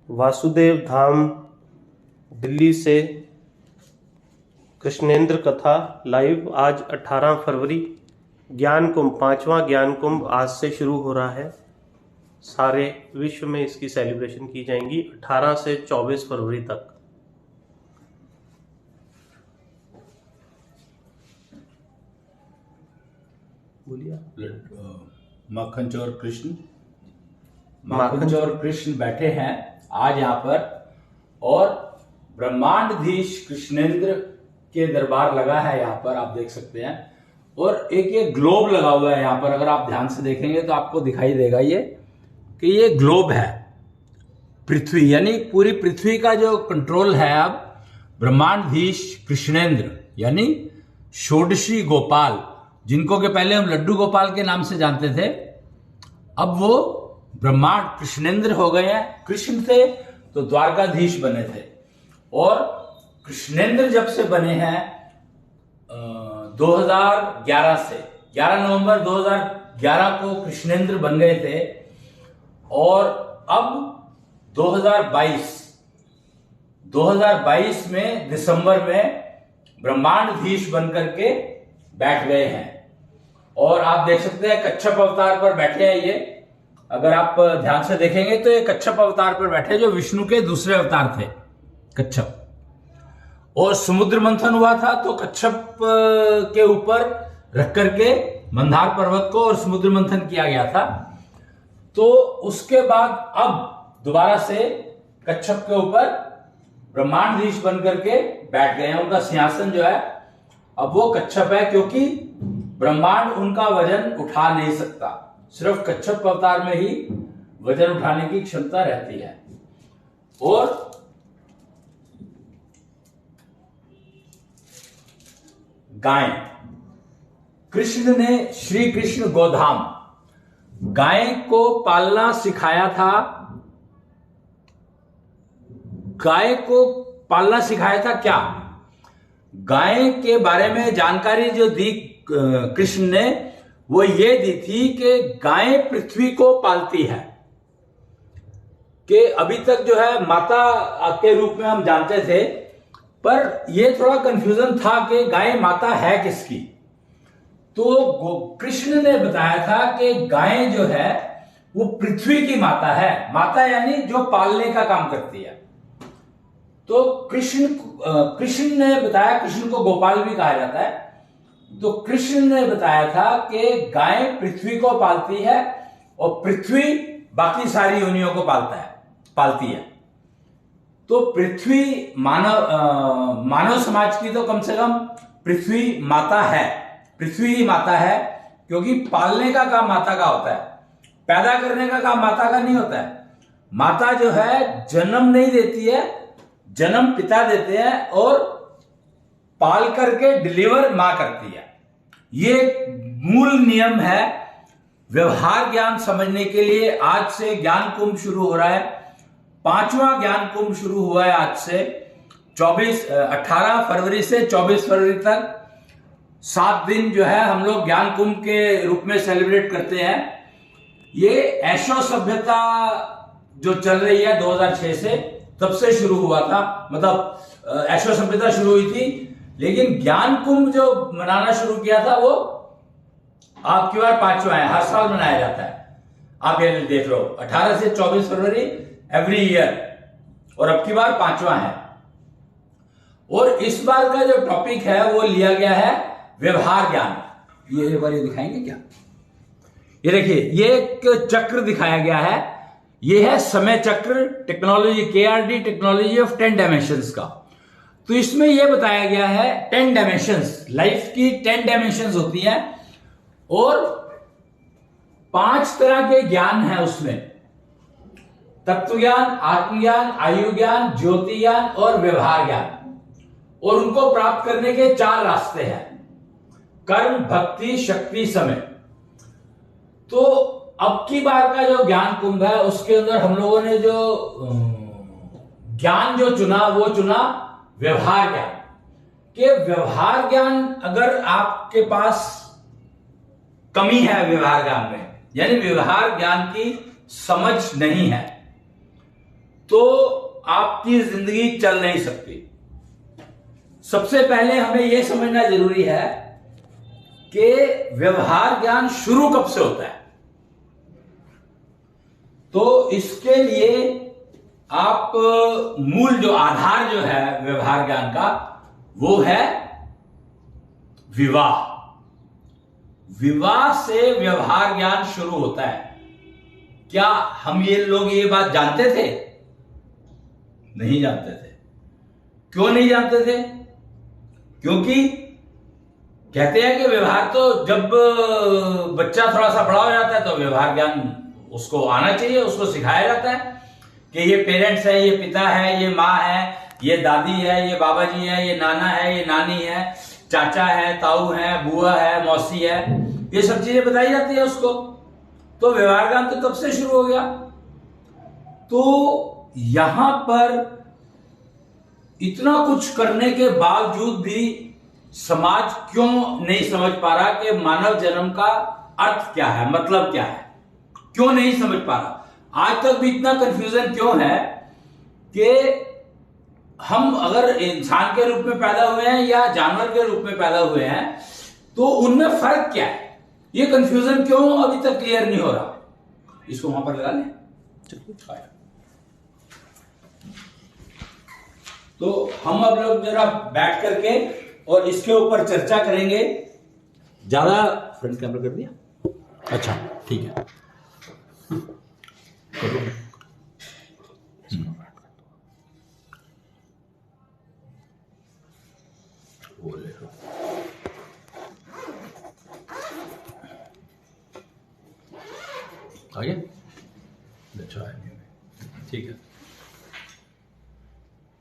वासुदेव धाम दिल्ली से कृष्णेंद्र कथा लाइव। आज 18 फरवरी ज्ञान कुंभ, 5वां ज्ञान कुंभ आज से शुरू हो रहा है। सारे विश्व में इसकी सेलिब्रेशन की जाएंगी 18 से 24 फरवरी तक। बोलिए। माखन चौर कृष्ण बैठे हैं आज यहाँ पर, और ब्रह्मांडधीश कृष्णेंद्र के दरबार लगा है यहाँ पर, आप देख सकते हैं। और एक ये ग्लोब लगा हुआ है यहाँ पर, अगर आप ध्यान से देखेंगे तो आपको दिखाई देगा ये कि ये ग्लोब है पृथ्वी, यानी पूरी पृथ्वी का जो कंट्रोल है अब ब्रह्मांडधीश कृष्णेंद्र यानी षोडशी गोपाल, जिनको के पहले हम लड्डू गोपाल के नाम से जानते थे, अब वो ब्रह्मांड कृष्णेंद्र हो गए हैं। कृष्ण थे तो द्वारकाधीश बने थे, और कृष्णेंद्र जब से बने हैं 2011 से, 11 नवंबर 2011 को कृष्णेंद्र बन गए थे, और अब 2022 में दिसंबर में ब्रह्मांडधीश बनकर के बैठ गए हैं। और आप देख सकते हैं कच्छप अवतार पर बैठे हैं ये। अगर आप ध्यान से देखेंगे तो ये कच्छप अवतार पर बैठे, जो विष्णु के दूसरे अवतार थे कच्छप। और समुद्र मंथन हुआ था तो कच्छप के ऊपर रख करके मंदार पर्वत को और समुद्र मंथन किया गया था। तो उसके बाद अब दोबारा से कच्छप के ऊपर ब्रह्मांडधीश बन करके बैठ गए हैं। उनका सिंहासन जो है अब वो कच्छप है, क्योंकि ब्रह्मांड उनका वजन उठा नहीं सकता, सिर्फ कच्छप अवतार में ही वजन उठाने की क्षमता रहती है। और गाय, कृष्ण ने श्री कृष्ण गोधाम गाय को पालना सिखाया था। गाय को पालना सिखाया था क्या? गाय के बारे में जानकारी जो दी कृष्ण ने, वो ये दी थी कि गाय पृथ्वी को पालती है। कि अभी तक जो है माता के रूप में हम जानते थे, पर यह थोड़ा कंफ्यूजन था कि गाय माता है किसकी। तो कृष्ण ने बताया था कि गाय जो है वो पृथ्वी की माता है। माता यानी जो पालने का काम करती है। तो कृष्ण ने बताया, कृष्ण को गोपाल भी कहा जाता है, तो कृष्ण ने बताया था कि गाय पृथ्वी को पालती है और पृथ्वी बाकी सारी योनियों को पालती है। तो पृथ्वी मानव समाज की तो कम से कम पृथ्वी माता है, पृथ्वी ही माता है, क्योंकि पालने का काम माता का होता है, पैदा करने का काम माता का नहीं होता है। माता जो है जन्म नहीं देती है, जन्म पिता देते हैं, और पाल करके डिलीवर मां करती है। ये मूल नियम है। व्यवहार ज्ञान समझने के लिए आज से ज्ञान कुंभ शुरू हो रहा है। 5वां ज्ञान कुंभ शुरू हुआ है आज से 18 फरवरी से 24 फरवरी तक 7 दिन जो है हम लोग ज्ञान कुंभ के रूप में सेलिब्रेट करते हैं। ये एशो सभ्यता जो चल रही है 2006 से, तब से शुरू हुआ था, मतलब एशो सभ्यता शुरू हुई थी, लेकिन ज्ञान कुंभ जो मनाना शुरू किया था वो आपकी बार 5वां है, हर साल मनाया जाता है। आप ये देख लो 18 से 24 फरवरी एवरी ईयर, और अब की बार 5वां है। और इस बार का जो टॉपिक है वो लिया गया है व्यवहार ज्ञान। ये एक बार ये दिखाएंगे क्या? ये देखिए, ये एक चक्र दिखाया गया है। ये है समय चक्र technology, KRD technology of 10 dimensions का। तो इसमें यह बताया गया है 10 डायमेंशंस, लाइफ की 10 डायमेंशंस होती हैं, और 5 तरह के ज्ञान है उसमें। तत्व ज्ञान, आत्मज्ञान, आयु ज्ञान, ज्योति ज्ञान और व्यवहार ज्ञान। और उनको प्राप्त करने के 4 रास्ते हैं: कर्म, भक्ति, शक्ति, समय। तो अब की बार का जो ज्ञान कुंभ है उसके अंदर हम लोगों ने जो ज्ञान जो चुना वो चुना व्यवहार ज्ञान। कि व्यवहार ज्ञान अगर आपके पास कमी है व्यवहार ज्ञान में, यानी व्यवहार ज्ञान की समझ नहीं है, तो आपकी जिंदगी चल नहीं सकती। सबसे पहले हमें यह समझना जरूरी है कि व्यवहार ज्ञान शुरू कब से होता है। तो इसके लिए आप मूल जो आधार जो है व्यवहार ज्ञान का, वो है विवाह। विवाह से व्यवहार ज्ञान शुरू होता है। क्या हम ये लोग ये बात जानते थे? नहीं जानते थे। क्यों नहीं जानते थे? क्योंकि कहते हैं कि व्यवहार तो जब बच्चा थोड़ा सा बड़ा हो जाता है तो व्यवहार ज्ञान उसको आना चाहिए, उसको सिखाया जाता है कि ये पेरेंट्स है, ये पिता है, ये माँ है, ये दादी है, ये बाबा जी है, ये नाना है, ये नानी है, चाचा है, ताऊ है, बुआ है, मौसी है, ये सब चीजें बताई जाती है उसको। तो व्यवहार ज्ञान तो तब से शुरू हो गया। तो यहां पर इतना कुछ करने के बावजूद भी समाज क्यों नहीं समझ पा रहा कि मानव जन्म का अर्थ क्या है, मतलब क्या है? क्यों नहीं समझ पा रहा? आज तक भी इतना कंफ्यूजन क्यों है कि हम अगर इंसान के रूप में पैदा हुए हैं या जानवर के रूप में पैदा हुए हैं तो उनमें फर्क क्या है? ये कंफ्यूजन क्यों अभी तक क्लियर नहीं हो रहा? इसको वहां पर लगा लें। तो हम अब लोग जरा बैठ करके और इसके ऊपर चर्चा करेंगे। ज्यादा फ्रंट कैमरा कर दिया? अच्छा, ठीक है। आगे अच्छा है, ठीक है।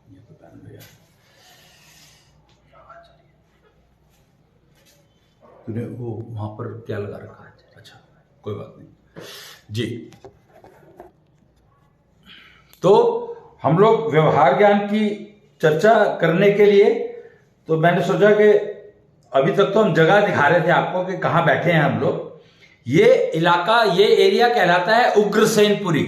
ये तो पैनल है। तूने वो वहां पर क्या लगा रखा है? अच्छा, कोई बात नहीं जी। तो हम लोग व्यवहार ज्ञान की चर्चा करने के लिए तो मैंने सोचा कि अभी तक तो हम जगह दिखा रहे थे आपको कि कहां बैठे हैं हम लोग। ये इलाका, ये एरिया कहलाता है उग्रसेनपुरी।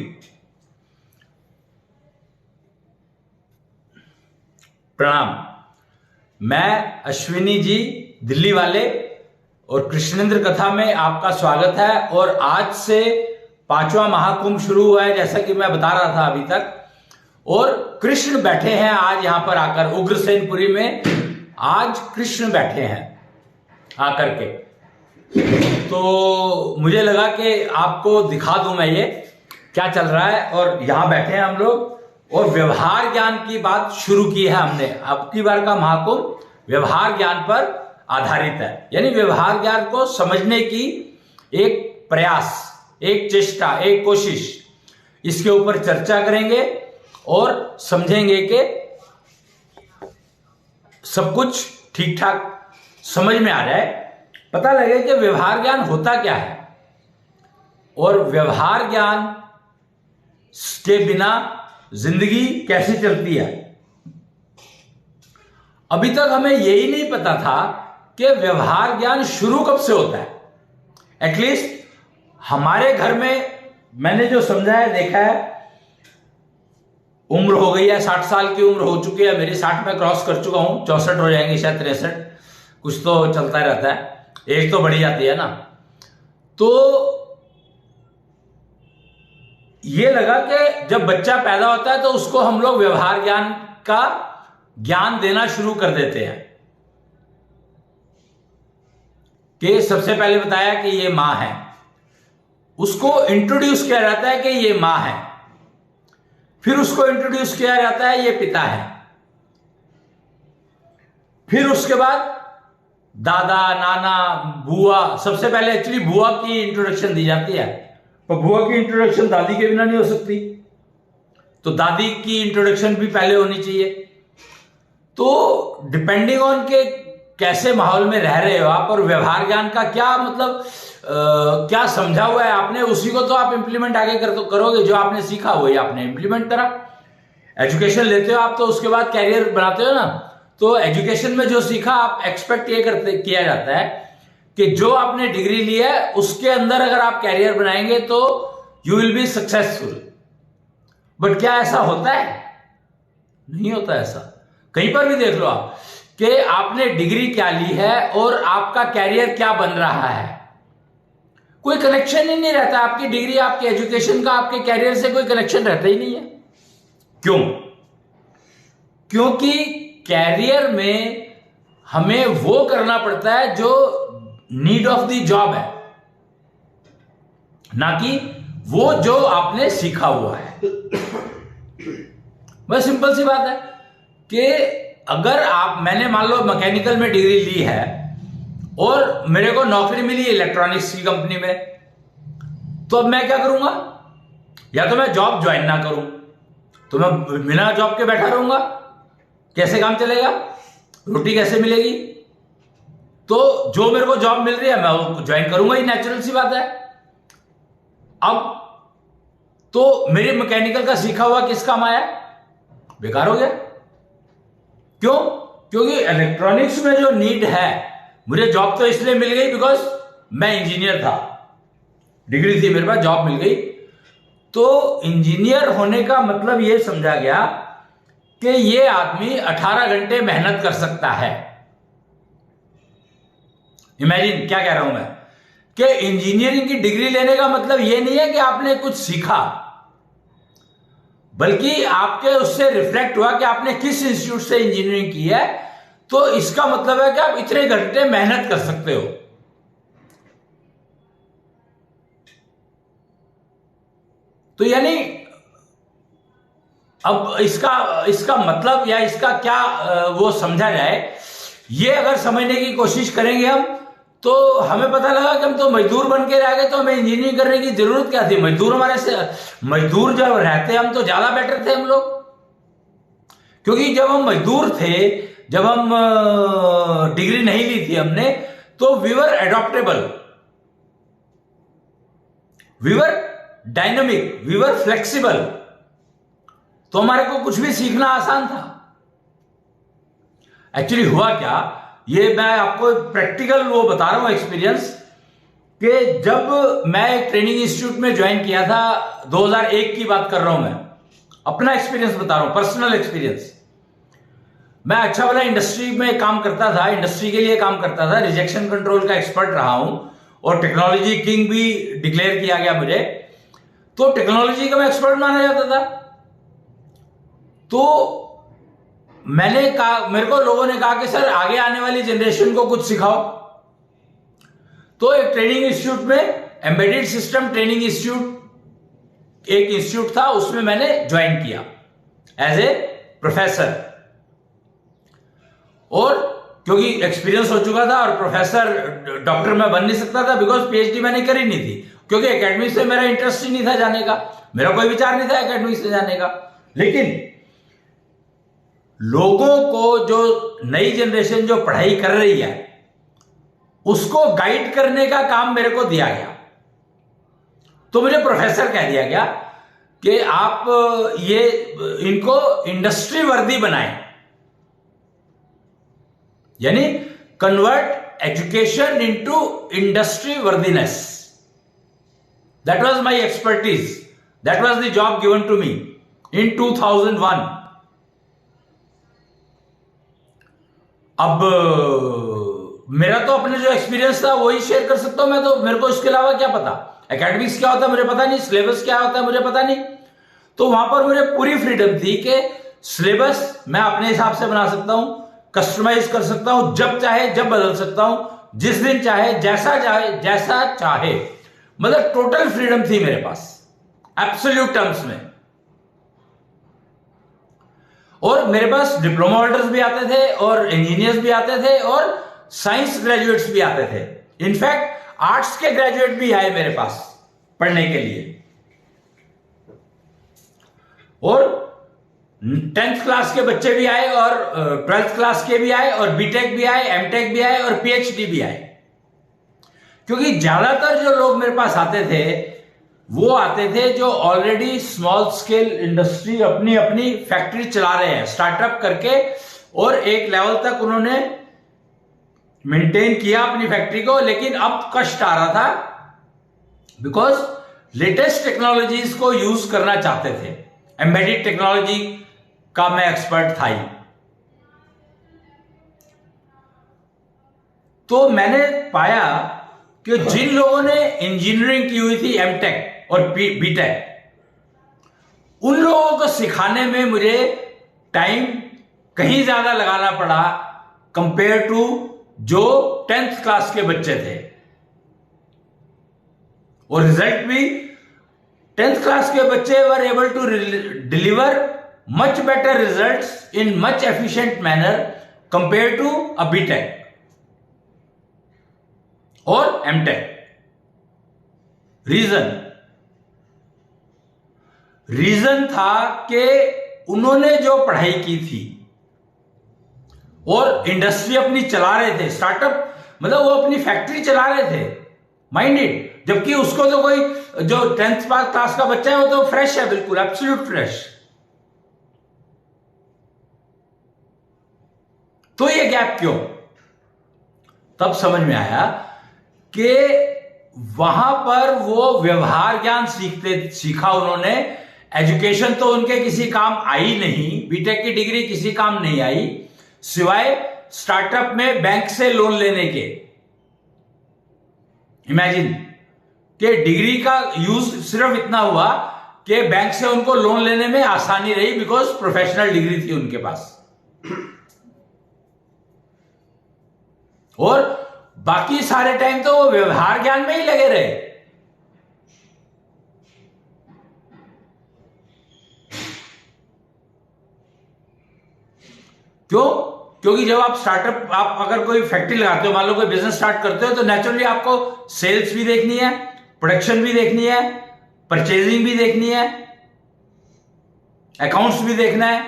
प्रणाम, मैं अश्विनी जी दिल्ली वाले और कृष्णेंद्र कथा में आपका स्वागत है। और आज से 5वां महाकुंभ शुरू हुआ है, जैसा कि मैं बता रहा था अभी तक। और कृष्ण बैठे हैं आज यहां पर आकर, उग्रसेनपुरी में आज कृष्ण बैठे हैं आकर के। तो मुझे लगा कि आपको दिखा दूं मैं ये क्या चल रहा है। और यहां बैठे हैं हम लोग और व्यवहार ज्ञान की बात शुरू की है हमने। अब की बार का महाकुंभ व्यवहार ज्ञान पर आधारित है, यानी व्यवहार ज्ञान को समझने की एक प्रयास, एक चेष्टा, एक कोशिश। इसके ऊपर चर्चा करेंगे और समझेंगे कि सब कुछ ठीक ठाक समझ में आ जाए, पता लगे कि व्यवहार ज्ञान होता क्या है और व्यवहार ज्ञान के बिना जिंदगी कैसे चलती है। अभी तक हमें यही नहीं पता था कि व्यवहार ज्ञान शुरू कब से होता है। एटलीस्ट हमारे घर में मैंने जो समझा है, देखा है, उम्र हो गई है, 60 साल की उम्र हो चुकी है मेरी, 60 में क्रॉस कर चुका हूं, 64 हो जाएंगे शायद, 63, कुछ तो चलता रहता है, एज तो बढ़ी जाती है ना। तो ये लगा कि जब बच्चा पैदा होता है तो उसको हम लोग व्यवहार ज्ञान का ज्ञान देना शुरू कर देते हैं। कि सबसे पहले बताया कि ये मां है, उसको इंट्रोड्यूस किया जाता है कि ये मां है। फिर उसको इंट्रोड्यूस किया जाता है ये पिता है। फिर उसके बाद दादा, नाना, बुआ। सबसे पहले एक्चुअली बुआ की इंट्रोडक्शन दी जाती है, पर बुआ की इंट्रोडक्शन दादी के बिना नहीं हो सकती, तो दादी की इंट्रोडक्शन भी पहले होनी चाहिए। तो डिपेंडिंग ऑन के कैसे माहौल में रह रहे हो आप और व्यवहार ज्ञान का क्या मतलब क्या समझा हुआ है आपने, उसी को तो आप इंप्लीमेंट आगे करोगे। जो आपने सीखा वही आपने इंप्लीमेंट करा। एजुकेशन लेते हो आप तो उसके बाद कैरियर बनाते हो ना, तो एजुकेशन में जो सीखा आप एक्सपेक्ट ये किया जाता है कि जो आपने डिग्री ली है उसके अंदर अगर आप कैरियर बनाएंगे तो you will be successful. But क्या ऐसा होता है? नहीं होता ऐसा। कहीं पर भी देख लो आप कि आपने डिग्री क्या ली है और आपका कैरियर क्या बन रहा है, कोई कनेक्शन ही नहीं रहता। आपकी डिग्री, आपके एजुकेशन का आपके कैरियर से कोई कनेक्शन रहता ही नहीं है। क्यों? क्योंकि कैरियर में हमें वो करना पड़ता है जो नीड ऑफ द जॉब है, ना कि वो जो आपने सीखा हुआ है। बस सिंपल सी बात है कि अगर मैंने मान लो मैकेनिकल में डिग्री ली है और मेरे को नौकरी मिली इलेक्ट्रॉनिक्स की कंपनी में, तो अब मैं क्या करूंगा? या तो मैं जॉब ज्वाइन ना करूं, तो मैं बिना जॉब के बैठा रहूंगा। कैसे काम चलेगा? रोटी कैसे मिलेगी? तो जो मेरे को जॉब मिल रही है मैं वो ज्वाइन करूंगा ही, नेचुरल सी बात है। अब तो मेरे मैकेनिकल का सीखा हुआ किस काम आया? बेकार हो गया। क्यों? क्योंकि इलेक्ट्रॉनिक्स में जो नीड है, मुझे जॉब तो इसलिए मिल गई बिकॉज मैं इंजीनियर था, डिग्री थी मेरे पास, जॉब मिल गई। तो इंजीनियर होने का मतलब यह समझा गया कि ये आदमी 18 घंटे मेहनत कर सकता है। इमेजिन क्या कह रहा हूं मैं, कि इंजीनियरिंग की डिग्री लेने का मतलब यह नहीं है कि आपने कुछ सीखा, बल्कि आपके उससे रिफ्लेक्ट हुआ कि आपने किस इंस्टीट्यूट से इंजीनियरिंग की है। तो इसका मतलब है कि आप इतने घंटे मेहनत कर सकते हो। तो यानी अब इसका मतलब या इसका क्या वो समझा जाए, ये अगर समझने की कोशिश करेंगे हम, तो हमें पता लगा कि हम तो मजदूर बन के रह गए, तो हमें इंजीनियरिंग करने की जरूरत क्या थी? मजदूर जब रहते हम तो ज्यादा बेटर थे हम लोग। क्योंकि जब हम मजदूर थे, जब हम डिग्री नहीं ली थी हमने, तो we were adaptable, we were dynamic, we were flexible. तो हमारे को कुछ भी सीखना आसान था। एक्चुअली हुआ क्या, ये मैं आपको प्रैक्टिकल वो बता रहा हूं एक्सपीरियंस, कि जब मैं एक ट्रेनिंग इंस्टीट्यूट में ज्वाइन किया था, 2001 की बात कर रहा हूं मैं, अपना एक्सपीरियंस बता रहा हूं, पर्सनल एक्सपीरियंस। मैं अच्छा वाला इंडस्ट्री में काम करता था, इंडस्ट्री के लिए काम करता था, रिजेक्शन कंट्रोल का एक्सपर्ट रहा हूं और टेक्नोलॉजी किंग भी डिक्लेयर किया गया मुझे। तो टेक्नोलॉजी का मैं एक्सपर्ट माना जाता था। तो मैंने कहा, मेरे को लोगों ने कहा कि सर आगे आने वाली जनरेशन को कुछ सिखाओ। तो एक ट्रेनिंग इंस्टीट्यूट में, एम्बेडेड सिस्टम ट्रेनिंग इंस्टीट्यूट एक इंस्टीट्यूट था, उसमें मैंने ज्वाइन किया एज ए प्रोफेसर। और क्योंकि एक्सपीरियंस हो चुका था और प्रोफेसर, डॉक्टर मैं बन नहीं सकता था बिकॉज पीएचडी मैंने करी नहीं थी, क्योंकि एकेडमी से मेरा इंटरेस्ट ही नहीं था जाने का, मेरा कोई विचार नहीं था एकेडमी से जाने का। लेकिन लोगों को, जो नई जनरेशन जो पढ़ाई कर रही है, उसको गाइड करने का काम मेरे को दिया गया। तो मुझे प्रोफेसर कह दिया गया कि आप ये इनको इंडस्ट्री वर्दी बनाएं, यानी convert education into industry worthiness. That was my expertise, that was the job given to me in 2001। अब मेरा तो अपने जो एक्सपीरियंस था वही शेयर कर सकता हूं मैं, तो मेरे को इसके अलावा क्या पता, एकेडमिक्स क्या होता है मुझे पता नहीं, सिलेबस क्या होता है मुझे पता नहीं। तो वहां पर मुझे पूरी फ्रीडम थी कि सिलेबस मैं अपने हिसाब से बना सकता हूं, कस्टमाइज कर सकता हूं, जब चाहे जब बदल सकता हूं, जिस दिन चाहे, जैसा चाहे। मतलब टोटल फ्रीडम थी मेरे पास, एब्सोल्यूट टर्म्स में। और मेरे पास डिप्लोमा होल्डर्स भी आते थे और इंजीनियर्स भी आते थे और साइंस ग्रेजुएट्स भी आते थे। इनफैक्ट आर्ट्स के ग्रेजुएट भी आए मेरे पास पढ़ने के लिए। और 10th क्लास के बच्चे भी आए और 12th क्लास के भी आए और बीटेक भी आए, एमटेक भी आए और पीएचडी भी आए। क्योंकि ज्यादातर जो लोग मेरे पास आते थे वो आते थे जो ऑलरेडी स्मॉल स्केल इंडस्ट्री, अपनी अपनी फैक्ट्री चला रहे हैं स्टार्टअप करके, और एक लेवल तक उन्होंने मेंटेन किया अपनी फैक्ट्री को। लेकिन अब कष्ट आ रहा था बिकॉज लेटेस्ट टेक्नोलॉजीज को यूज करना चाहते थे। एम्बेडेड टेक्नोलॉजी का मैं एक्सपर्ट था ही। तो मैंने पाया कि जिन लोगों ने इंजीनियरिंग की हुई थी, एमटेक और बीटेक, उन लोगों को सिखाने में मुझे टाइम कहीं ज्यादा लगाना पड़ा कंपेयर टू जो 10th क्लास के बच्चे थे। और रिजल्ट भी 10th क्लास के बच्चे were able to deliver much better results in much efficient manner compare to a BTech और एमटेक। रीजन था कि उन्होंने जो पढ़ाई की थी और इंडस्ट्री अपनी चला रहे थे, स्टार्टअप मतलब वो अपनी फैक्ट्री चला रहे थे माइंडेड, जबकि उसको तो कोई जो 10th क्लास का बच्चा है वो तो फ्रेश है, बिल्कुल एब्सोल्यूट फ्रेश। तो ये गैप क्यों? तब समझ में आया कि वहां पर वो व्यवहार ज्ञान सीखा उन्होंने। एजुकेशन तो उनके किसी काम आई नहीं, बीटेक की डिग्री किसी काम नहीं आई सिवाय स्टार्टअप में बैंक से लोन लेने के। इमेजिन कि डिग्री का यूज सिर्फ इतना हुआ कि बैंक से उनको लोन लेने में आसानी रही बिकॉज प्रोफेशनल डिग्री थी उनके पास, और बाकी सारे टाइम तो वो व्यवहार ज्ञान में ही लगे रहे। क्यों? क्योंकि जब आप स्टार्टअप, आप अगर कोई फैक्ट्री लगाते हो, मान लो कोई बिजनेस स्टार्ट करते हो, तो नेचुरली आपको सेल्स भी देखनी है, प्रोडक्शन भी देखनी है, परचेजिंग भी देखनी है, अकाउंट्स भी देखना है,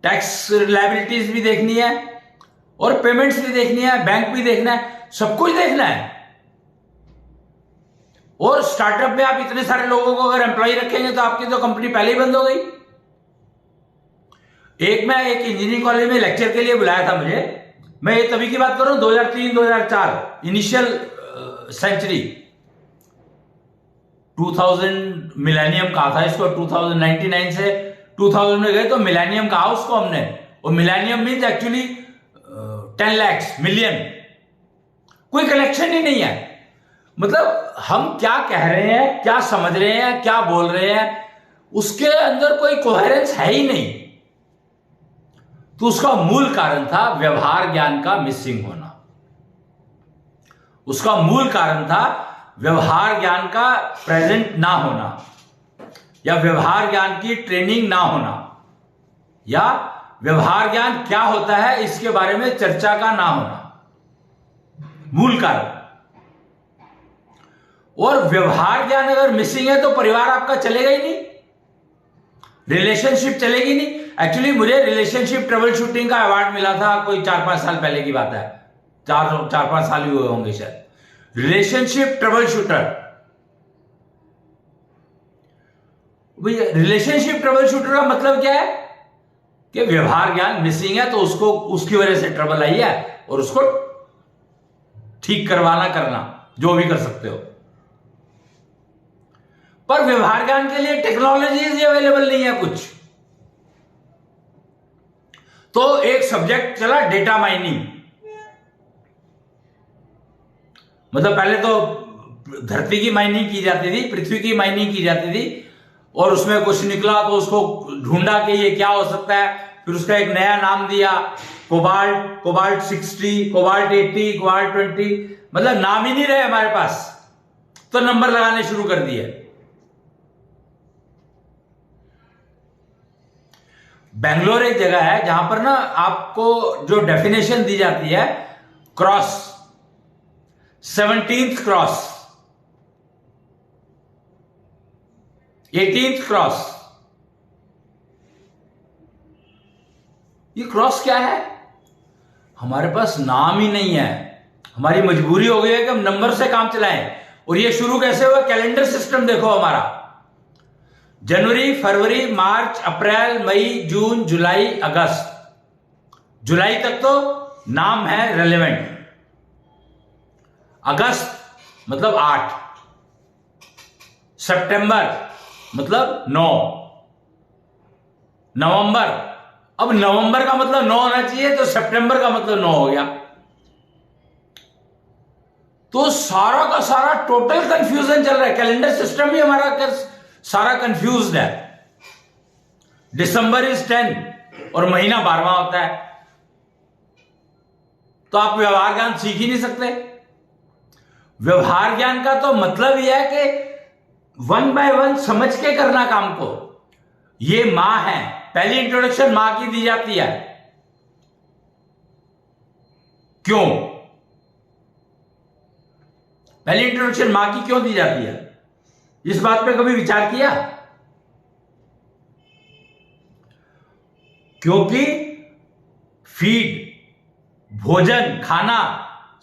टैक्स लायबिलिटीज भी देखनी है, और पेमेंट्स भी देखनी है, बैंक भी देखना है, सब कुछ देखना है। और स्टार्टअप में आप इतने सारे लोगों को अगर एम्प्लॉय रखेंगे तो आपकी तो कंपनी पहले ही बंद हो गई। मैं एक इंजीनियरिंग कॉलेज में लेक्चर के लिए बुलाया था मुझे, मैं ये तभी की बात कर रहा हूं 2003-2004, इनिशियल सेंचुरी, 2000 मिलेनियम कहा था इसको, 2099 से 2000 में गए तो मिलेनियम कहा उसको हमने। और millennium means actually 10 lakhs million, कोई कनेक्शन ही नहीं है। मतलब हम क्या कह रहे हैं, क्या समझ रहे हैं, क्या बोल रहे हैं, उसके अंदर कोई कोहेरेंस है ही नहीं। तो उसका मूल कारण था व्यवहार ज्ञान का मिसिंग होना। उसका मूल कारण था व्यवहार ज्ञान का प्रेजेंट ना होना, या व्यवहार ज्ञान की ट्रेनिंग ना होना, या व्यवहार ज्ञान क्या होता है इसके बारे में चर्चा का ना होना, मूल कारण। और व्यवहार ज्ञान अगर मिसिंग है तो परिवार आपका चलेगा ही नहीं, रिलेशनशिप चलेगी नहीं। एक्चुअली मुझे रिलेशनशिप ट्रबल शूटिंग का अवार्ड मिला था, कोई 4-5 साल पहले की बात है, 4-5 साल ही हुए होंगे शायद। Relationship trouble shooter, relationship trouble shooter का मतलब क्या है कि व्यवहार ज्ञान मिसिंग है, तो उसको उसकी वजह से ट्रबल आई है और उसको ठीक करवाना, करना जो भी कर सकते हो। पर व्यवहार ज्ञान के लिए टेक्नोलॉजीज अवेलेबल नहीं है कुछ। तो एक सब्जेक्ट चला डेटा माइनिंग, मतलब पहले तो धरती की माइनिंग की जाती थी, पृथ्वी की माइनिंग की जाती थी, और उसमें कुछ निकला तो उसको ढूंढा कि ये क्या हो सकता है, फिर उसका एक नया नाम दिया, कोबाल्ट 60, कोबाल्ट 80, कोबाल्ट 20, मतलब नाम ही नहीं रहे हमारे पास, तो नंबर लगाने शुरू कर दिए। बेंगलोर एक जगह है जहां पर ना आपको जो डेफिनेशन दी जाती है, cross, 17th cross, 18th cross, ये क्रॉस क्या है? हमारे पास नाम ही नहीं है। हमारी मजबूरी हो गई है कि हम नंबर से काम चलाएं। और ये शुरू कैसे हुआ? कैलेंडर सिस्टम देखो हमारा, जनवरी, फरवरी, मार्च, अप्रैल, मई, जून, जुलाई, अगस्त। जुलाई तक तो नाम है रेलेवेंट, अगस्त मतलब 8, सितंबर मतलब 9, नवंबर। अब नवंबर का मतलब 9 होना चाहिए, तो सितंबर का मतलब 9 हो गया। तो सारा का सारा टोटल कंफ्यूजन चल रहा है, कैलेंडर सिस्टम ही हमारा सारा कंफ्यूज्ड है। दिसंबर इज 10 और महीना 12वां होता है, तो आप व्यवहार ज्ञान सीख ही नहीं सकते। व्यवहार ज्ञान का तो मतलब यह है कि 1 बाय 1 समझ के करना काम को। ये मां है, पहली इंट्रोडक्शन मां की दी जाती है। क्यों पहली इंट्रोडक्शन मां की क्यों दी जाती है? इस बात पे कभी विचार किया? क्योंकि फीड, भोजन, खाना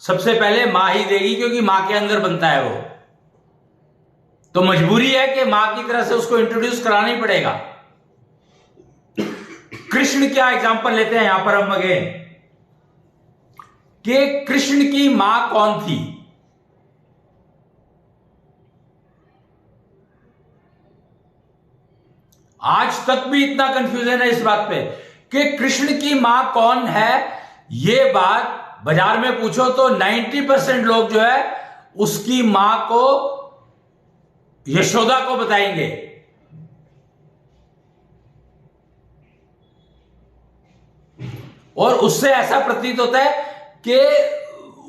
सबसे पहले मां ही देगी, क्योंकि मां के अंदर बनता है वो। तो मजबूरी है कि मां की तरह से उसको इंट्रोड्यूस कराना ही पड़ेगा। कृष्ण क्या एग्जांपल लेते हैं यहां पर हम अगेन, कि कृष्ण की मां कौन थी? आज तक भी इतना कंफ्यूजन है इस बात पे कि कृष्ण की मां कौन है। ये बात बाजार में पूछो तो 90% लोग जो है उसकी मां को यशोदा को बताएंगे। और उससे ऐसा प्रतीत होता है कि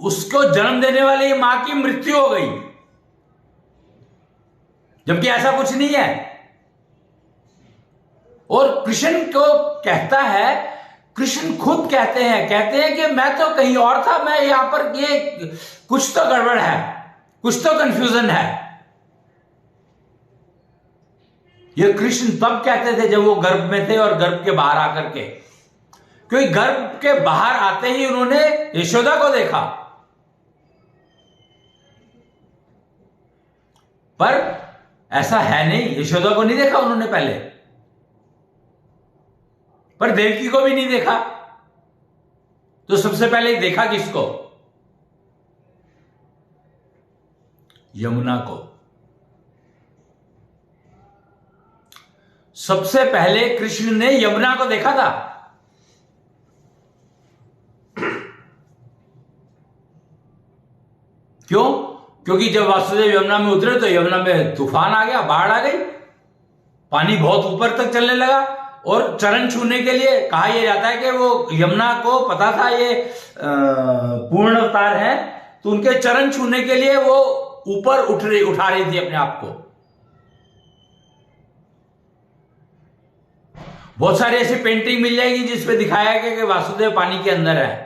उसको जन्म देने वाली मां की मृत्यु हो गई, जबकि ऐसा कुछ नहीं है। और कृष्ण को कहता है, कृष्ण खुद कहते हैं कि मैं तो कहीं और था, मैं यहां पर ये कुछ तो गड़बड़ है, कुछ तो कंफ्यूजन है। ये कृष्ण तब कहते थे जब वो गर्भ में थे और गर्भ के बाहर आकर के, क्योंकि गर्भ के बाहर आते ही उन्होंने यशोदा को देखा। पर ऐसा है नहीं, यशोदा को नहीं देखा उन्होंने पहले, पर देवकी को भी नहीं देखा। तो सबसे पहले देखा किसको? यमुना को। सबसे पहले कृष्ण ने यमुना को देखा था। क्यों? क्योंकि जब वासुदेव यमुना में उतरे तो यमुना में तूफान आ गया, बाढ़ आ गई, पानी बहुत ऊपर तक चलने लगा। और चरण छूने के लिए कहा यह जाता है कि वो यमुना को पता था ये पूर्ण अवतार है, तो उनके चरण छूने के लिए वो ऊपर उठा रही थी अपने आप को। बहुत सारी ऐसी पेंटिंग मिल जाएगी जिसपे दिखाया गया कि वासुदेव पानी के अंदर है।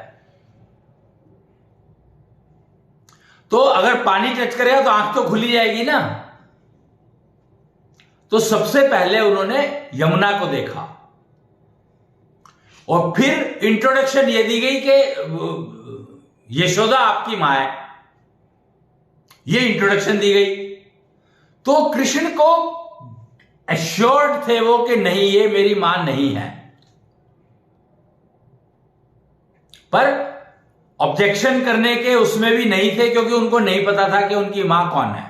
तो अगर पानी टच करेगा तो आंख तो खुली जाएगी ना। तो सबसे पहले उन्होंने यमुना को देखा और फिर इंट्रोडक्शन ये दी गई कि यशोदा आपकी मां है, ये इंट्रोडक्शन दी गई। तो कृष्ण को एश्योर्ड थे वो कि नहीं, ये मेरी मां नहीं है। पर ऑब्जेक्शन करने के उसमें भी नहीं थे, क्योंकि उनको नहीं पता था कि उनकी मां कौन है।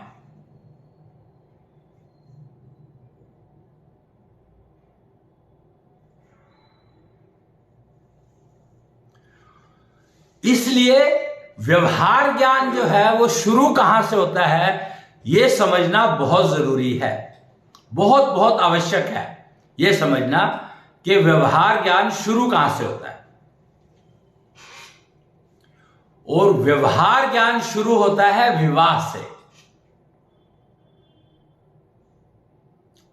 इसलिए व्यवहार ज्ञान जो है वो शुरू कहां से होता है, यह समझना बहुत जरूरी है, बहुत बहुत आवश्यक है यह समझना कि व्यवहार ज्ञान शुरू कहां से होता है। और व्यवहार ज्ञान शुरू होता है विवाह से,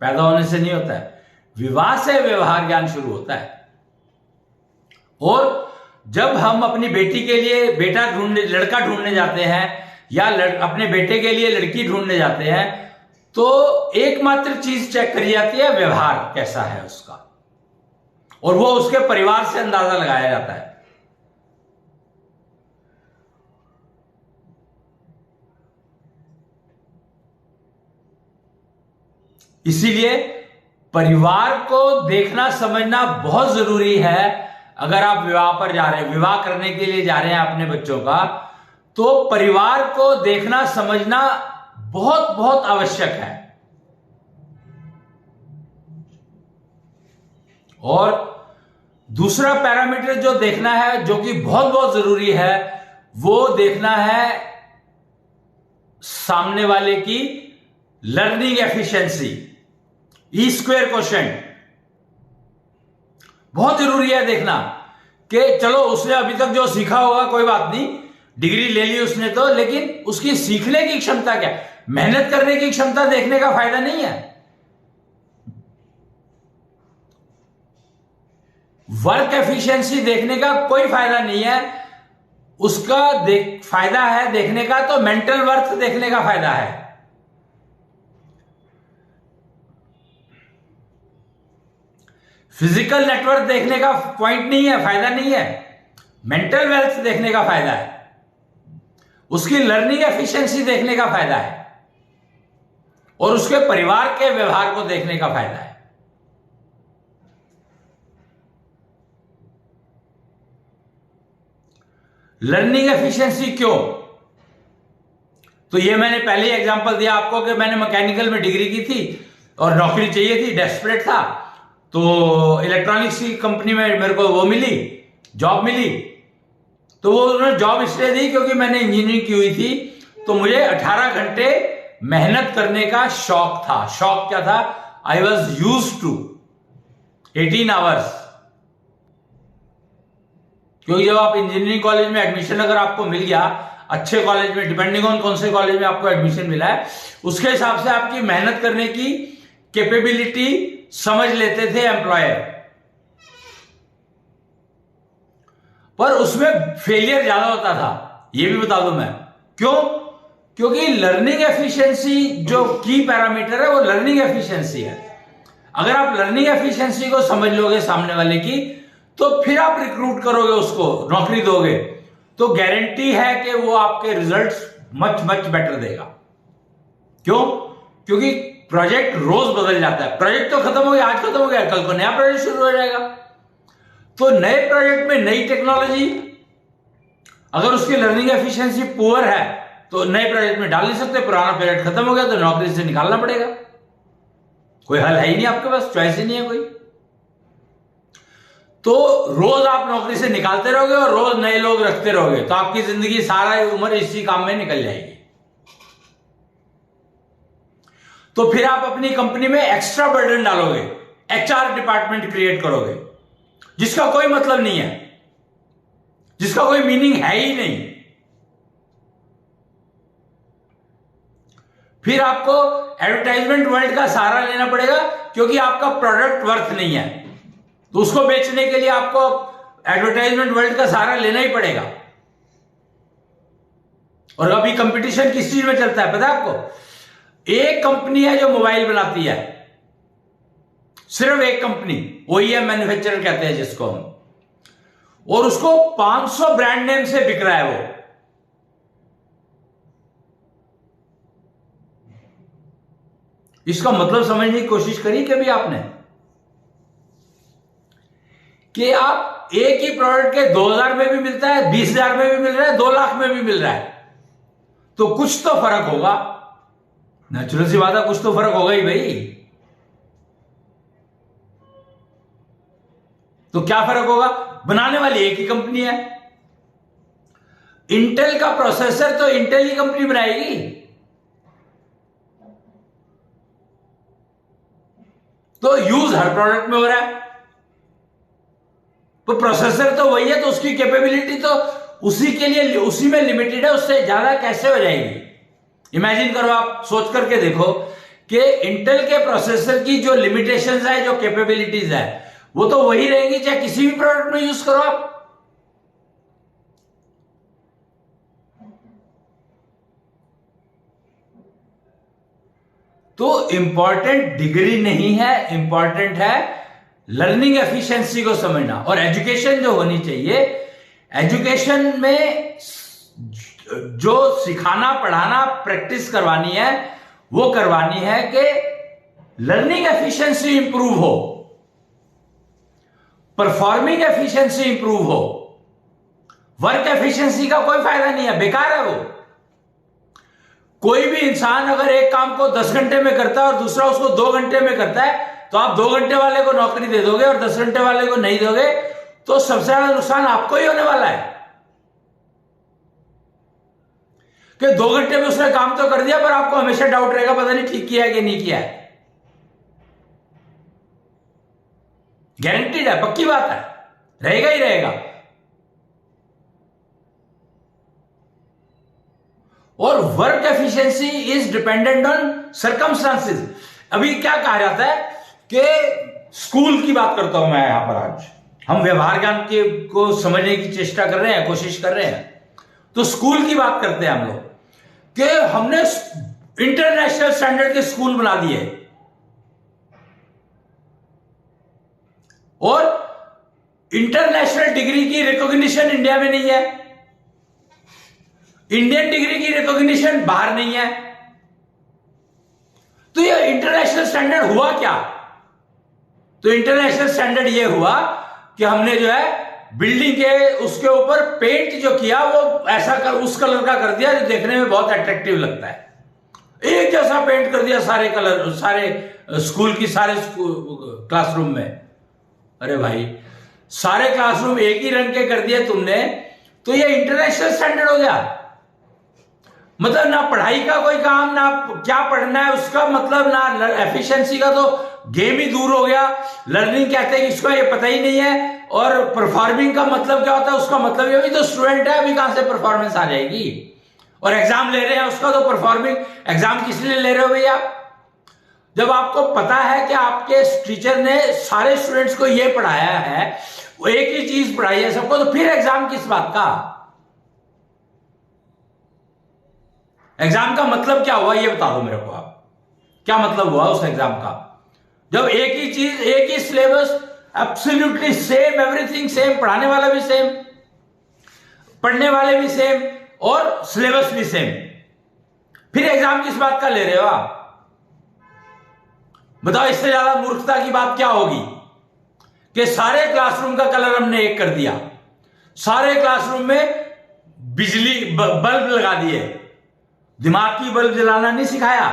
पैदा होने से नहीं होता है, विवाह से व्यवहार ज्ञान शुरू होता है। और जब हम अपनी बेटी के लिए लड़का ढूंढने जाते हैं या अपने बेटे के लिए लड़की ढूंढने जाते हैं, तो एकमात्र चीज चेक करी जाती है व्यवहार कैसा है उसका, और वो उसके परिवार से अंदाजा लगाया जाता है। इसीलिए परिवार को देखना समझना बहुत जरूरी है। अगर आप विवाह पर जा रहे हैं, विवाह करने के लिए जा रहे हैं अपने बच्चों का, तो परिवार को देखना समझना बहुत बहुत आवश्यक है। और दूसरा पैरामीटर जो देखना है, जो कि बहुत बहुत जरूरी है, वो देखना है सामने वाले की learning efficiency, E square quotient. बहुत जरूरी है देखना कि चलो उसने अभी तक जो सीखा होगा कोई बात नहीं, डिग्री ले ली उसने तो, लेकिन उसकी सीखने की क्षमता क्या, मेहनत करने की क्षमता देखने का फायदा नहीं है। वर्क एफिशिएंसी देखने का कोई फायदा नहीं है, उसका फायदा है देखने का तो मेंटल वर्थ देखने का फायदा है। फिजिकल नेटवर्क देखने का पॉइंट नहीं है, फायदा नहीं है, मेंटल वेल्थ देखने का फायदा है, उसकी लर्निंग एफिशिएंसी देखने का फायदा है, और उसके परिवार के व्यवहार को देखने का फायदा है। लर्निंग एफिशिएंसी क्यों? तो ये मैंने पहले ही एग्जांपल दिया आपको कि मैंने मैकेनिकल में डिग्री की थी और नौकरी चाहिए थी, डेस्परेट था, तो इलेक्ट्रॉनिक्स की कंपनी में मेरे को वो मिली, जॉब मिली। तो वो उन्होंने जॉब इसलिए दी क्योंकि मैंने इंजीनियरिंग की हुई थी, तो मुझे 18 घंटे मेहनत करने का शौक था। शौक क्या था? I was used to 18 hours. क्योंकि जब आप इंजीनियरिंग कॉलेज में एडमिशन अगर आपको मिल गया, अच्छे कॉलेज में, डिपेंडिंग ऑन कौन से कॉलेज में आपको एडमिशन मिला है, उसके हिसाब से आपकी मेहनत करने की कैपेबिलिटी समझ लेते थे एम्प्लॉयर। पर उसमें फेलियर ज्यादा होता था, यह भी बता दूं मैं क्यों। क्योंकि लर्निंग एफिशिएंसी जो की पैरामीटर है वो लर्निंग एफिशिएंसी है। अगर आप लर्निंग एफिशिएंसी को समझ लोगे सामने वाले की, तो फिर आप रिक्रूट करोगे, उसको नौकरी दोगे, तो गारंटी है कि वो आपके रिजल्ट्स मच मच बेटर देगा। क्यों? क्योंकि प्रोजेक्ट रोज बदल जाता है। प्रोजेक्ट तो खत्म हो गया, आज खत्म हो गया, कल को नया प्रोजेक्ट शुरू हो जाएगा। तो नए प्रोजेक्ट में नई टेक्नोलॉजी, अगर उसकी लर्निंग एफिशिएंसी पुअर है तो नए प्रोजेक्ट में डाल नहीं सकते, पुराना प्रोजेक्ट खत्म हो गया तो नौकरी से निकालना पड़ेगा। कोई हल है ही नहीं आपके पास, चॉइस ही नहीं है कोई। तो रोज आप नौकरी से निकालते रहोगे और रोज नए लोग रखते रहोगे, तो आपकी जिंदगी सारा उम्र इसी काम में निकल जाएगी। तो फिर आप अपनी कंपनी में एक्स्ट्रा बर्डन डालोगे, एचआर डिपार्टमेंट क्रिएट करोगे, जिसका कोई मतलब नहीं है, जिसका कोई मीनिंग है ही नहीं। फिर आपको एडवर्टाइजमेंट वर्ल्ड का सहारा लेना पड़ेगा, क्योंकि आपका प्रोडक्ट वर्थ नहीं है, तो उसको बेचने के लिए आपको एडवर्टाइजमेंट वर्ल्ड का सहारा लेना ही पड़ेगा। और अभी कंपटीशन किस चीज में चलता है पता है आपको? एक कंपनी है जो मोबाइल बनाती है, सिर्फ एक कंपनी, ओईएम मैन्युफैक्चरर कहते हैं जिसको हम, और उसको 500 ब्रांड नेम से बिक रहा है वो। इसका मतलब समझने की कोशिश करी कभी आपने कि आप एक ही प्रोडक्ट के 2000 में भी मिलता है, 20,000 में भी मिल रहा है, 2 लाख में भी मिल रहा है, तो कुछ तो फर्क होगा। नेचुरल सी बात है, कुछ तो फर्क होगा ही भाई। तो क्या फर्क होगा? बनाने वाली एक ही कंपनी है। इंटेल का प्रोसेसर तो इंटेल ही कंपनी बनाएगी, तो यूज हर प्रोडक्ट में हो रहा है, तो प्रोसेसर तो वही है, तो उसकी कैपेबिलिटी तो उसी के लिए, उसी में लिमिटेड है, उससे ज्यादा कैसे हो जाएगी? इमेजिन करो, आप सोच करके देखो कि इंटेल के प्रोसेसर की जो लिमिटेशंस है, जो कैपेबिलिटीज है, वो तो वही रहेंगी चाहे किसी भी प्रोडक्ट में यूज करो आप। तो इंपॉर्टेंट डिग्री नहीं है, इंपॉर्टेंट है लर्निंग एफिशिएंसी को समझना। और एजुकेशन जो होनी चाहिए, एजुकेशन में जो सिखाना, पढ़ाना, प्रैक्टिस करवानी है, वो करवानी है कि लर्निंग एफिशिएंसी इंप्रूव हो, परफॉर्मिंग एफिशिएंसी इंप्रूव हो। वर्क एफिशिएंसी का कोई फायदा नहीं है, बेकार है वो। कोई भी इंसान अगर एक काम को 10 घंटे में करता है और दूसरा उसको 2 घंटे में करता है, तो आप 2 घंटे वाले को नौकरी दे दोगे और 10 घंटे वाले को नहीं दोगे, तो सबसे ज्यादा नुकसान आपको ही होने वाला है कि 2 घंटे में उसने काम तो कर दिया, पर आपको हमेशा डाउट रहेगा पता नहीं ठीक किया है कि नहीं किया है। गारंटीड है, पक्की बात है, रहेगा ही रहेगा। और work efficiency is dependent on circumstances. अभी क्या कहा जाता है कि स्कूल की बात करता हूं मैं यहां पर, आज हम व्यवहार ज्ञान के को समझने की चेष्टा कर रहे हैं, कोशिश कर रहे हैं, तो स्कूल की बात करते हैं हम लोग कि हमने इंटरनेशनल स्टैंडर्ड के स्कूल बना दिए और इंटरनेशनल डिग्री की रिकॉग्निशन इंडिया में नहीं है, इंडियन डिग्री की रिकॉग्निशन बाहर नहीं है। तो ये इंटरनेशनल स्टैंडर्ड हुआ क्या? तो इंटरनेशनल स्टैंडर्ड ये हुआ कि हमने जो है बिल्डिंग के उसके ऊपर पेंट जो किया वो ऐसा उस कलर का कर दिया जो देखने में बहुत अट्रैक्टिव लगता है, एक जैसा पेंट कर दिया सारे कलर, सारे स्कूल की सारे क्लासरूम में। अरे भाई, सारे क्लासरूम एक ही रंग के कर दिए तुमने, तो ये इंटरनेशनल स्टैंडर्ड हो गया। मतलब ना पढ़ाई का कोई काम, ना क्या पढ़ना है उसका मतलब, ना एफिशिएंसी का, तो गेम ही दूर हो गया। लर्निंग कहते हैं इसका ये पता ही नहीं है। और परफॉर्मिंग का मतलब क्या होता है, उसका मतलब ये, अभी तो स्टूडेंट है, अभी कहां से परफॉर्मेंस आ जाएगी। और एग्जाम ले रहे हैं उसका तो परफॉर्मिंग, एग्जाम किस लिए ले रहे हो भैया? जब आपको पता है कि आपके टीचर ने सारे स्टूडेंट्स को ये पढ़ाया है, वो एक ही चीज पढ़ाई है सबको, तो फिर एग्जाम किस बात का? एग्जाम का मतलब क्या हुआ ये बता दो मेरे को आप, क्या मतलब हुआ उस एग्जाम का? जब एक ही चीज, एक ही syllabus, absolutely same, everything same, पढ़ाने वाला भी सेम, पढ़ने वाले भी सेम और सिलेबस भी सेम, फिर एग्जाम किस बात का ले रहे हो आप? बताओ, इससे ज्यादा मूर्खता की बात क्या होगी कि सारे क्लासरूम का कलर हमने एक कर दिया, सारे क्लासरूम में बिजली बल्ब लगा दिए, दिमाग की बल्ब जलाना नहीं सिखाया,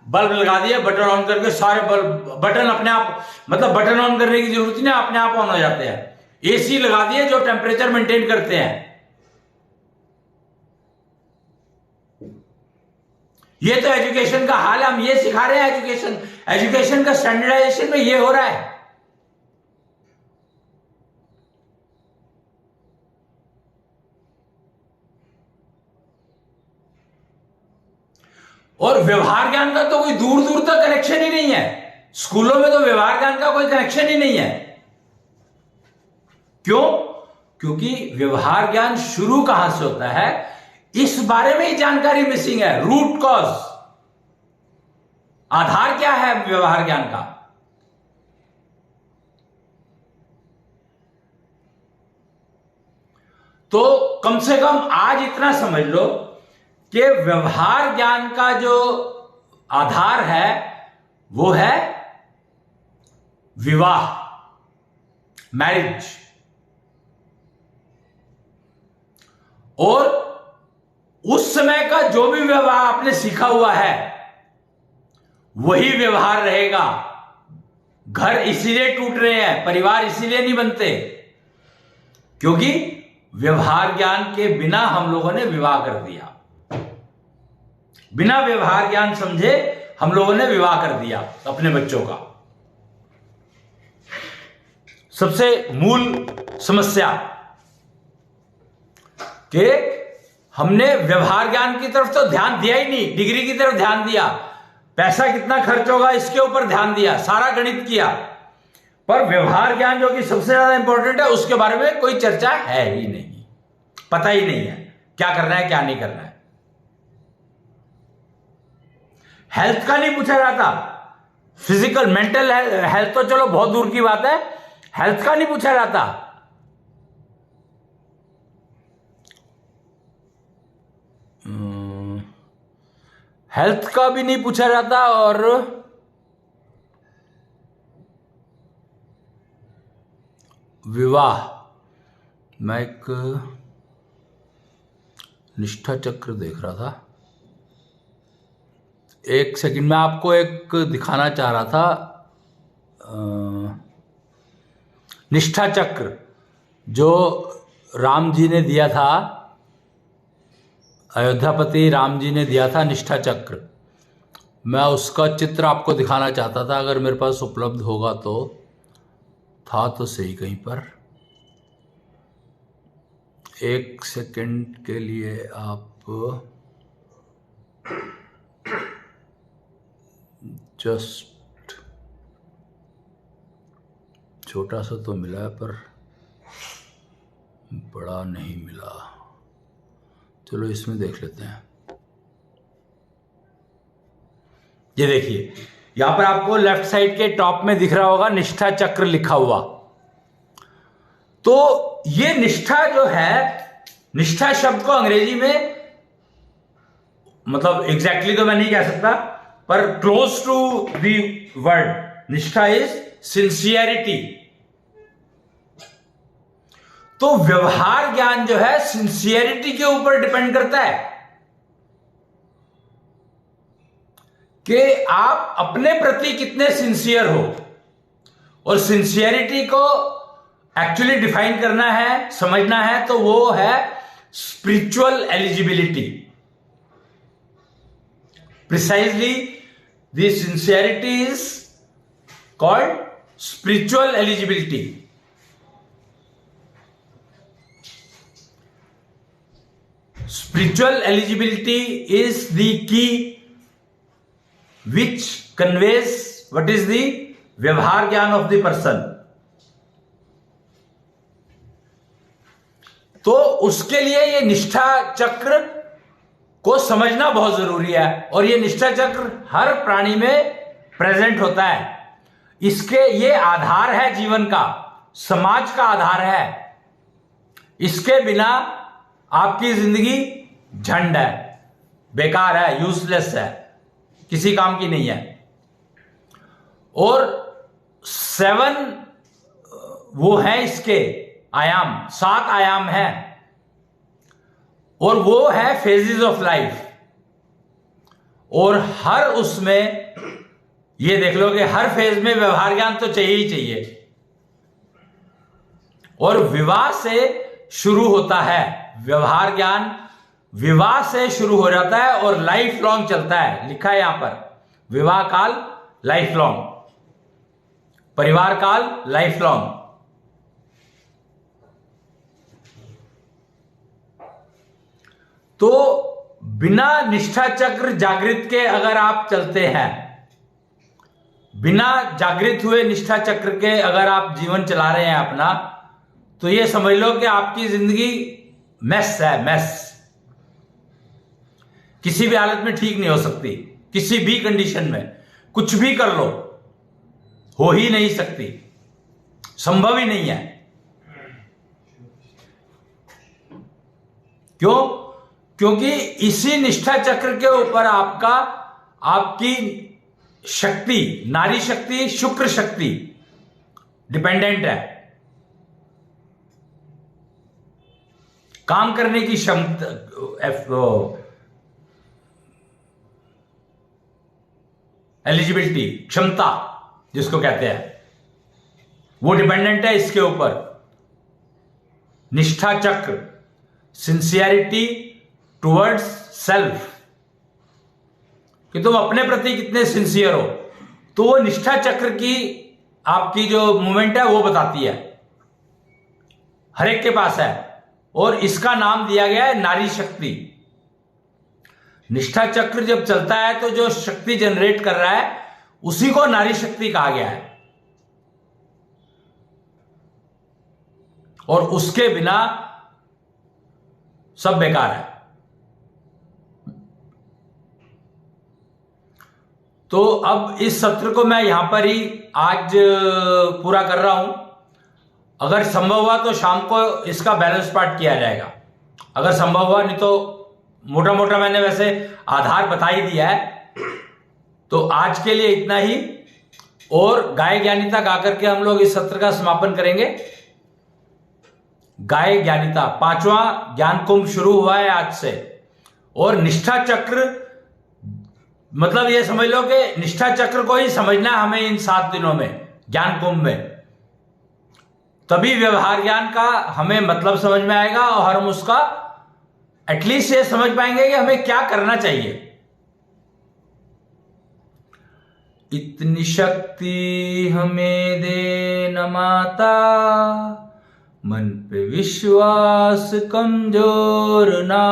बल्ब लगा दिए, बटन ऑन करके सारे बल्ब, बटन अपने आप, मतलब बटन ऑन करने की जरूरत नहीं, अपने आप ऑन हो जाते हैं। एसी लगा दिए जो टेम्परेचर मेंटेन करते हैं। ये तो एजुकेशन का हाल है, हम ये सिखा रहे हैं। एजुकेशन का स्टैंडर्डाइजेशन में ये हो रहा है। और व्यवहार ज्ञान का तो कोई दूर दूर तक कनेक्शन ही नहीं है। स्कूलों में तो व्यवहार ज्ञान का कोई कनेक्शन ही नहीं है। क्यों? क्योंकि व्यवहार ज्ञान शुरू कहां से होता है, इस बारे में ही जानकारी मिसिंग है। रूट कॉज, आधार क्या है व्यवहार ज्ञान का? तो कम से कम आज इतना समझ लो कि व्यवहार ज्ञान का जो आधार है वो है विवाह, मैरिज। और उस समय का जो भी व्यवहार आपने सीखा हुआ है वही व्यवहार रहेगा। घर इसीलिए टूट रहे हैं, परिवार इसीलिए नहीं बनते, क्योंकि व्यवहार ज्ञान के बिना हम लोगों ने विवाह कर दिया। बिना व्यवहार ज्ञान समझे हम लोगों ने विवाह कर दिया अपने बच्चों का। सबसे मूल समस्या कि हमने व्यवहार ज्ञान की तरफ तो ध्यान दिया ही नहीं, डिग्री की तरफ ध्यान दिया, पैसा कितना खर्च होगा इसके ऊपर ध्यान दिया, सारा गणित किया, पर व्यवहार ज्ञान जो कि सबसे ज्यादा इंपॉर्टेंट है उसके बारे में कोई चर्चा है ही नहीं, पता ही नहीं है क्या करना है क्या नहीं करना है। हेल्थ का नहीं पूछा जाता, फिजिकल मेंटल हेल्थ तो चलो बहुत दूर की बात है, हेल्थ का नहीं पूछा जाता। हेल्थ का भी नहीं पूछा जाता और विवाह, मैं एक निष्ठा चक्र देख रहा था, एक सेकंड में आपको एक दिखाना चाह रहा था। निष्ठा चक्र जो राम जी ने दिया था, अयोध्यापति राम जी ने दिया था निष्ठा चक्र, मैं उसका चित्र आपको दिखाना चाहता था, अगर मेरे पास उपलब्ध होगा तो। था तो सही कहीं पर, एक सेकंड के लिए आप जस्ट, छोटा सा तो मिला है पर बड़ा नहीं मिला। चलो इसमें देख लेते हैं। ये देखिए, यहां पर आपको लेफ्ट साइड के टॉप में दिख रहा होगा निष्ठा चक्र लिखा हुआ। तो ये निष्ठा जो है, निष्ठा शब्द को अंग्रेजी में, मतलब एग्जैक्टली तो मैं नहीं कह सकता, पर क्लोज टू द वर्ड निष्ठा इज सिंसियरिटी। तो व्यवहार ज्ञान जो है सिंसियरिटी के ऊपर डिपेंड करता है कि आप अपने प्रति कितने सिंसियर हो। और सिंसियरिटी को एक्चुअली डिफाइन करना है, समझना है, तो वो है spiritual eligibility. Precisely the sincerity is called spiritual eligibility. Spiritual eligibility is the key which conveys what is the व्यवहार ज्ञान of the person। तो उसके लिए ये निष्ठा चक्र को समझना बहुत जरूरी है, और ये निष्ठा चक्र हर प्राणी में प्रेजेंट होता है। इसके ये आधार है जीवन का, समाज का आधार है। इसके बिना आपकी जिंदगी झंड है, बेकार है, यूजलेस है, किसी काम की नहीं है। और 7 वो है इसके आयाम, 7 आयाम है, और वो है फेजेस ऑफ लाइफ। और हर उसमें ये देख लो कि हर फेज में व्यवहार ज्ञान तो चाहिए ही चाहिए। और विवाह से शुरू होता है व्यवहार ज्ञान, विवाह से शुरू हो जाता है और लाइफ लॉन्ग चलता है। लिखा है यहां पर, विवाह काल लाइफ लॉन्ग, परिवार काल लाइफ लॉन्ग। तो बिना निष्ठा चक्र जागृत के अगर आप चलते हैं, बिना जागृत हुए निष्ठा चक्र के अगर आप जीवन चला रहे हैं अपना, तो ये समझ लो कि आपकी जिंदगी मैस है, मैस। किसी भी हालत में ठीक नहीं हो सकती, किसी भी कंडीशन में कुछ भी कर लो, हो ही नहीं सकती, संभव ही नहीं है। क्यों? क्योंकि इसी निष्ठा चक्र के ऊपर आपकी शक्ति, नारी शक्ति, शुक्र शक्ति डिपेंडेंट है। काम करने की क्षमता, एलिजिबिलिटी, क्षमता जिसको कहते हैं, वो डिपेंडेंट है इसके ऊपर। निष्ठा चक्र, सिंसियरिटी टुवर्ड्स सेल्फ, कि तुम अपने प्रति कितने सिंसियर हो, तो वो निष्ठा चक्र की आपकी जो मूवमेंट है वो बताती है। हर एक के पास है, और इसका नाम दिया गया है नारी शक्ति। निष्ठा चक्र जब चलता है तो जो शक्ति जनरेट कर रहा है उसी को नारी शक्ति कहा गया है। और उसके बिना सब बेकार है। तो अब इस सत्र को मैं यहां पर ही आज पूरा कर रहा हूं। अगर संभव हुआ तो शाम को इसका बैलेंस पार्ट किया जाएगा, अगर संभव हुआ, नहीं तो मोटा मोटा मैंने वैसे आधार बता ही दिया है। तो आज के लिए इतना ही, और गाय ज्ञानिता गाकर के हम लोग इस सत्र का समापन करेंगे। गाय ज्ञानिता 5वां ज्ञान कुंभ शुरू हुआ है आज से। और निष्ठा चक्र, मतलब ये समझ लो कि निष्ठा चक्र को ही समझना है हमें इन 7 दिनों में। ज्ञान कुंभ में, तभी व्यवहार ज्ञान का हमें मतलब समझ में आएगा और हम उसका एटलीस्ट ये समझ पाएंगे कि हमें क्या करना चाहिए। इतनी शक्ति हमें दे न माता, मन पे विश्वास कमजोर ना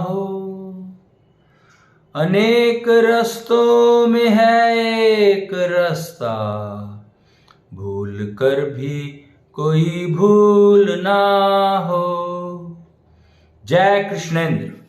हो। अनेक रस्तों में है एक रास्ता, भूल कर भी कोई भूल ना हो। जय कृष्णेंद्र।